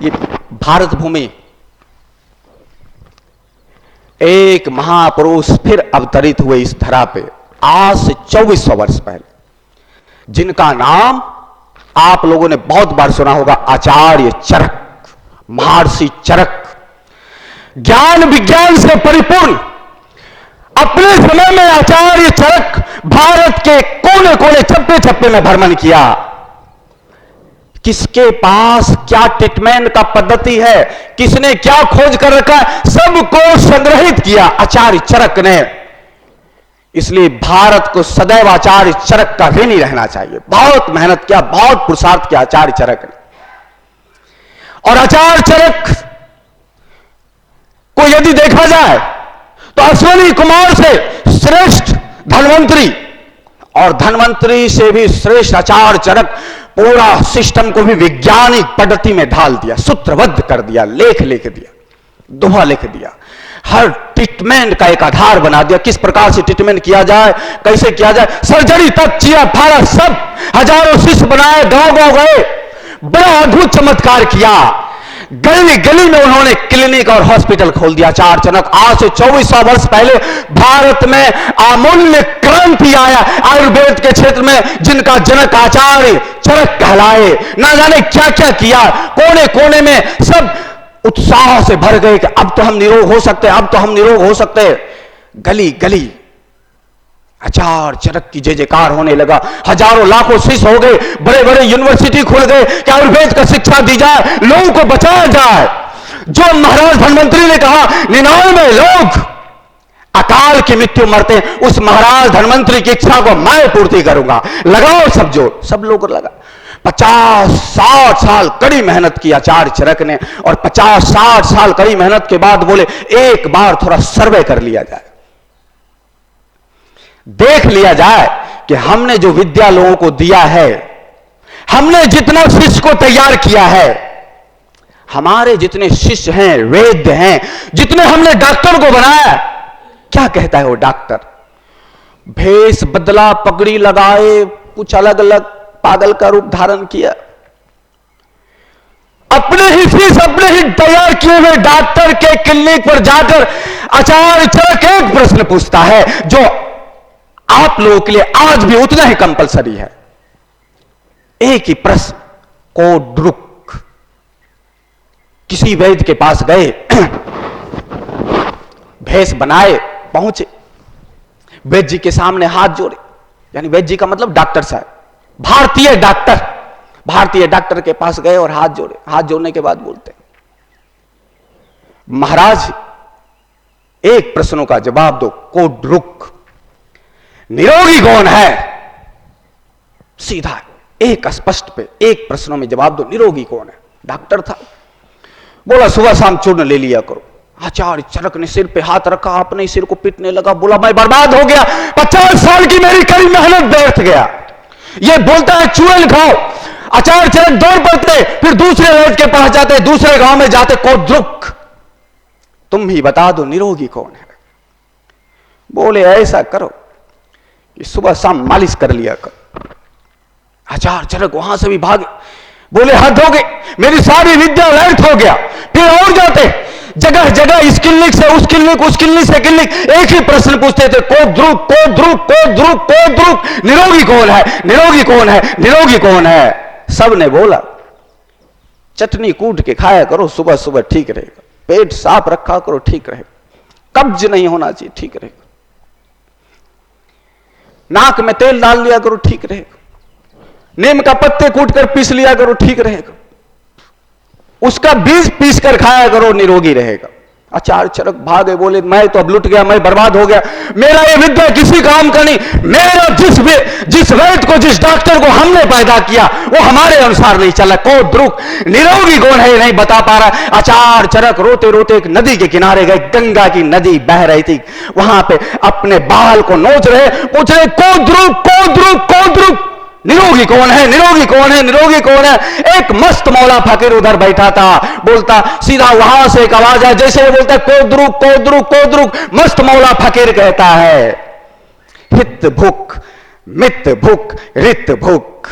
ये भारत भूमि एक महापुरुष फिर अवतरित हुए इस धरा पे आज से 2400 वर्ष पहले, जिनका नाम आप लोगों ने बहुत बार सुना होगा, आचार्य चरक, महर्षि चरक। ज्ञान विज्ञान से परिपूर्ण अपने समय में आचार्य चरक भारत के कोने कोने चप्पे चप्पे में भ्रमण किया। किसके पास क्या ट्रीटमेंट का पद्धति है, किसने क्या खोज कर रखा, सबको संग्रहित किया आचार्य चरक ने। इसलिए भारत को सदैव आचार्य चरक का ऋणी रहना चाहिए। बहुत मेहनत किया, बहुत पुरुषार्थ किया आचार्य चरक ने। और आचार्य चरक को यदि देखा जाए तो अश्विनी कुमार से श्रेष्ठ धन्वंतरी, और धन्वंतरी से भी श्रेष्ठ आचार्य चरक पूरा सिस्टम को भी वैज्ञानिक पद्धति में ढाल दिया, सूत्रबद्ध कर दिया, लेख लिख दिया, दोहा लिख दिया, हर ट्रीटमेंट का एक आधार बना दिया। किस प्रकार से ट्रीटमेंट किया जाए, कैसे किया जाए, सर्जरी तक, चिया फाड़ा सब, हजारों शिष्य बनाए, गांव गांव गए, बड़ा अद्भुत चमत्कार किया। गली गली में उन्होंने क्लिनिक और हॉस्पिटल खोल दिया आचार्य चरक। आज से 2400 वर्ष पहले भारत में अमूल्य क्रांति आया आयुर्वेद के क्षेत्र में, जिनका जनक आचार्य चरक कहलाए। ना जाने क्या क्या किया, कोने कोने में सब उत्साह से भर गए कि अब तो हम निरोग हो सकते, अब तो हम निरोग हो सकते। गली गली आचार्य चरक की जय जयकार होने लगा, हजारों लाखों शिष्य हो गए, बड़े बड़े यूनिवर्सिटी खुल गए कि आयुर्वेद का शिक्षा दी जाए, लोगों को बचाया जाए। जो महाराज धन्वंतरी ने कहा 99 लोग अकाल की मृत्यु मरते हैं, उस महाराज धन्वंतरी की इच्छा को मैं पूर्ति करूंगा, लगाओ सब जोर। सब लोग लगा। 50-60 साल कड़ी मेहनत की आचार्य चरक ने, और 50-60 साल कड़ी मेहनत के बाद बोले एक बार थोड़ा सर्वे कर लिया जाए, देख लिया जाए कि हमने जो विद्या लोगों को दिया है, हमने जितना शिष्य को तैयार किया है, हमारे जितने शिष्य हैं, वैद्य हैं, जितने हमने डॉक्टर को बनाया, क्या कहता है वो डॉक्टर? भेष बदला, पगड़ी लगाए, कुछ अलग अलग पागल का रूप धारण किया। अपने ही शिष्य, अपने ही तैयार किए हुए डॉक्टर के क्लिनिक पर जाकर आचार्य चरक एक प्रश्न पूछता है जो आप लोगों के लिए आज भी उतना ही कंपलसरी है। एक ही प्रश्न, कोड्रुक। किसी वैद्य के पास गए, भेष बनाए, पहुंचे, वैद्य जी के सामने हाथ जोड़े, यानी वैद्य जी का मतलब डॉक्टर साहब, भारतीय डॉक्टर, भारतीय डॉक्टर के पास गए और हाथ जोड़े। हाथ जोड़ने के बाद बोलते, महाराज एक प्रश्नों का जवाब दो, कोड्रुक। निरोगी कौन है? सीधा एक स्पष्ट पे एक प्रश्नों में जवाब दो, निरोगी कौन है? डॉक्टर था, बोला सुबह शाम चूर्ण ले लिया करो। आचार्य चरक ने सिर पे हाथ रखा, अपने सिर को पीटने लगा, बोला मैं बर्बाद हो गया, 50 साल की मेरी कड़ी मेहनत व्यर्थ गया। ये बोलता है चूर्ण खाओ। आचार्य चरक दौड़ पड़ते, फिर दूसरे वैद्य के पास जाते, दूसरे गांव में जाते, कोड्रुक तुम ही बता दो निरोगी कौन है। बोले ऐसा करो कि सुबह शाम मालिश कर लिया कर। आचार्य चरक वहां से भी भागे, बोले हद हो गई, मेरी सारी विद्या व्यर्थ हो गया। फिर और जाते, जगह जगह इस क्लिनिक से उस क्लिनिक, उस क्लिनिक से क्लिनिक, एक ही प्रश्न पूछते थे, कोड्रुक कोड्रुक कोड्रुक कोड्रुक, निरोगी कौन है, निरोगी कौन है, निरोगी कौन है। सब ने बोला चटनी कूट के खाया करो, सुबह सुबह ठीक रहेगा, पेट साफ रखा करो, ठीक रहेगा, कब्ज नहीं होना चाहिए, ठीक रहेगा, नाक में तेल डाल लिया करो, ठीक रहेगा, नीम का पत्ते कूट कर पीस लिया करो, ठीक रहेगा, उसका बीज पीस कर खाया करो, निरोगी रहेगा। आचार्य चरक भागे, बोले मैं तो अब लुट गया, मैं बर्बाद हो गया, मेरा ये विद्या किसी काम का नहीं। मेरा जिस वैद्य को, जिस डॉक्टर को हमने पैदा किया वो हमारे अनुसार नहीं चला। कोड्रुक निरोगी कौन है ये नहीं बता पा रहा। आचार्य चरक रोते रोते एक नदी के किनारे गए, गंगा की नदी बह रही थी, वहां पे अपने बाल को नोच रहे, पूछ रहे कोड्रुक कोड्रुक कोड्रुक, निरोगी कौन है, निरोगी कौन है, निरोगी कौन है। एक मस्त मौला फकीर उधर बैठा था, बोलता सीधा वहां से एक आवाज है, जैसे बोलता कोड्रुक कोड्रुक कोड्रुक, मस्त मौला फकीर कहता है हित भुक मित भुक रित भुक।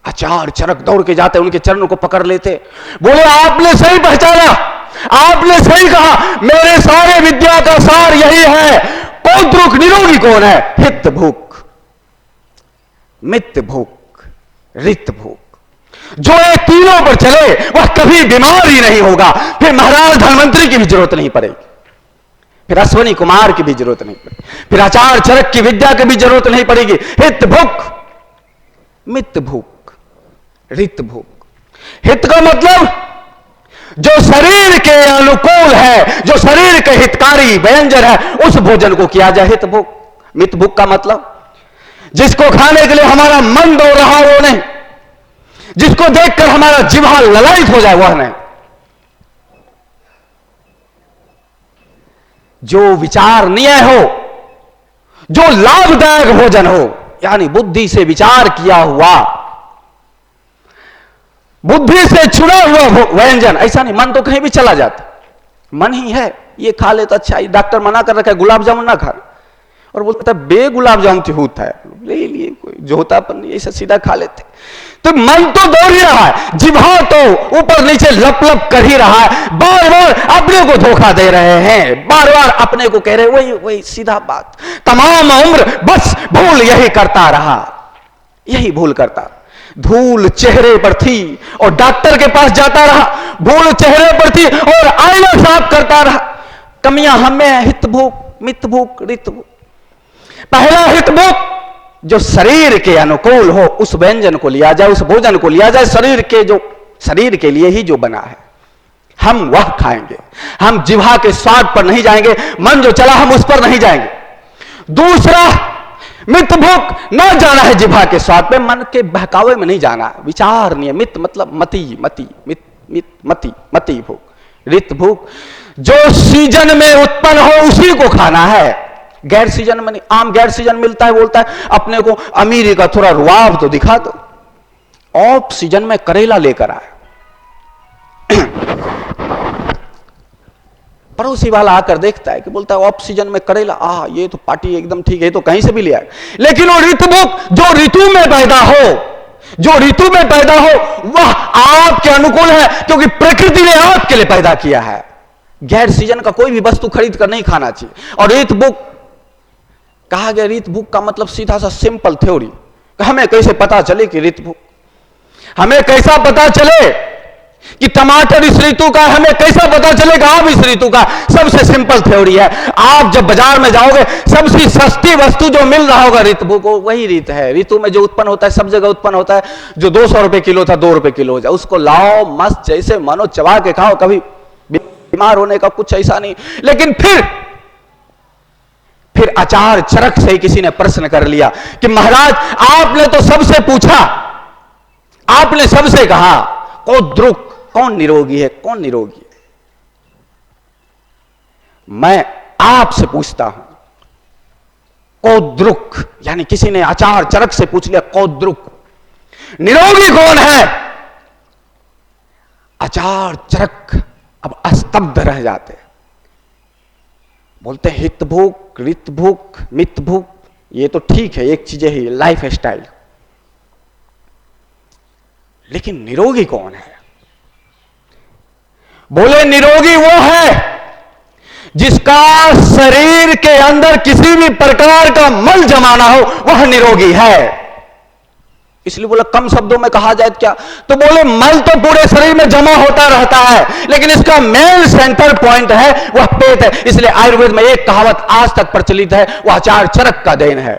आचार्य चरक दौड़ के जाते, उनके चरणों को पकड़ लेते, बोले आपने सही पहचाना, आपने सही कहा, मेरे सारे विद्या का सार यही है। पौद्रुक निरोगी कौन है? हित भूख, मित भूख, रित भूख। जो ये तीनों पर चले वह कभी बीमार ही नहीं होगा। फिर महाराज धन्वंतरी की भी जरूरत नहीं पड़ेगी, फिर अश्वनी कुमार की भी जरूरत नहीं पड़ेगी, फिर आचार्य चरक की विद्या की भी जरूरत नहीं पड़ेगी। हित भूख, मित भूख, रित भूख। हित का मतलब जो शरीर के अनुकूल है, जो शरीर के हितकारी व्यंजन है, उस भोजन को किया जाए हित भूख। मित भूख का मतलब जिसको खाने के लिए हमारा मन दौड़ रहा वो नहीं, जिसको देखकर हमारा जिह्वा ललायित हो जाए वह नहीं। जो विचारणीय हो, जो लाभदायक भोजन हो, यानी बुद्धि से विचार किया हुआ, बुद्धि से चुना हुआ व्यंजन। ऐसा नहीं मन तो कहीं भी चला जाता, मन ही है ये खा ले तो अच्छा। डॉक्टर मना कर रखा है गुलाब जामुन ना खा, और बोलता है बे गुलाब जामुन होता है, ले लिए कोई जो होता पर नहीं, ऐसा सीधा खा लेते। तो मन तो दौड़ ही रहा है, जिह्वा तो ऊपर नीचे लप लप कर ही रहा है, बार बार अपने को धोखा दे रहे हैं, बार बार अपने को कह रहे वही वही सीधा बात। तमाम उम्र बस भूल यही करता रहा, यही भूल करता। धूल चेहरे पर थी और डॉक्टर के पास जाता रहा, भूल चेहरे पर थी और आईना साफ करता रहा। कमियां हमें हित भूख, मित भूख, रित भूख। पहला हित भूख जो शरीर के अनुकूल हो, उस व्यंजन को लिया जाए, उस भोजन को लिया जाए, शरीर के लिए ही जो बना है हम वह खाएंगे। हम जिह्वा के स्वाद पर नहीं जाएंगे, मन जो चला हम उस पर नहीं जाएंगे। दूसरा मित भूख, ना जाना है जिह्वा के स्वाद पे, मन के बहकावे में नहीं जाना, विचार नहीं है। मित मतलब मति, मति, मित, मित, मति, मति भूख। रित भूख जो सीजन में उत्पन्न हो उसी को खाना है, गैर सीजन में नहीं। आम गैर सीजन मिलता है, बोलता है अपने को अमीरी का थोड़ा रुआब तो दिखा दो, ऑफ सीजन में करेला लेकर आए। पड़ोसी वाला आकर देखता है कि बोलता है ऑफ सीजन में करेला, ये तो पार्टी एकदम ठीक है, तो कहीं से भी ले आए। लेकिन वो ऋतुभुक जो ऋतु में पैदा हो, जो ऋतु में पैदा हो वह आपके अनुकूल है, क्योंकि प्रकृति ने आपके लिए पैदा किया है। गैर सीजन का कोई भी वस्तु खरीद कर नहीं खाना चाहिए। और ऋतुभुक कहा गया, ऋतुभुक का मतलब सीधा सा सिंपल थ्योरी। हमें कैसे पता चले कि ऋतुभुक, हमें कैसा पता चले कि टमाटर इस ऋतु का, हमें कैसा पता चलेगा आम इस ऋतु का? सबसे सिंपल थ्योरी है, आप जब बाजार में जाओगे सबसे सस्ती वस्तु जो मिल रहा होगा ऋतु को, वही ऋतु है। ऋतु में जो उत्पन्न होता है सब जगह उत्पन्न होता है। जो 200 रुपए किलो था 2 रुपए किलो हो जाए, उसको लाओ मस्त जैसे मानो चबा के खाओ, कभी बीमार होने का कुछ ऐसा नहीं। लेकिन फिर आचार्य चरक से किसी ने प्रश्न कर लिया कि महाराज आपने तो सबसे पूछा, आपने सबसे कहा कोद्रुक कौन निरोगी है, कौन निरोगी है? मैं आपसे पूछता हूं, कोद्रुक, यानी किसी ने आचार्य चरक से पूछ लिया कोद्रुक निरोगी कौन है? आचार्य चरक अब स्तब्ध रह जाते, बोलते हित भूख, रित भूख, मित भूख, ये तो ठीक है, एक चीज ही लाइफ स्टाइल, लेकिन निरोगी कौन है? बोले निरोगी वो है जिसका शरीर के अंदर किसी भी प्रकार का मल जमा ना हो, वह निरोगी है। इसलिए बोला कम शब्दों में कहा जाए क्या, तो बोले मल तो पूरे शरीर में जमा होता रहता है, लेकिन इसका मेन सेंटर पॉइंट है वह पेट है। इसलिए आयुर्वेद में एक कहावत आज तक प्रचलित है, वह आचार्य चरक का देन है।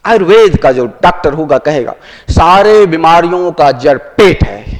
आयुर्वेद का जो डॉक्टर होगा कहेगा सारे बीमारियों का जड़ पेट है।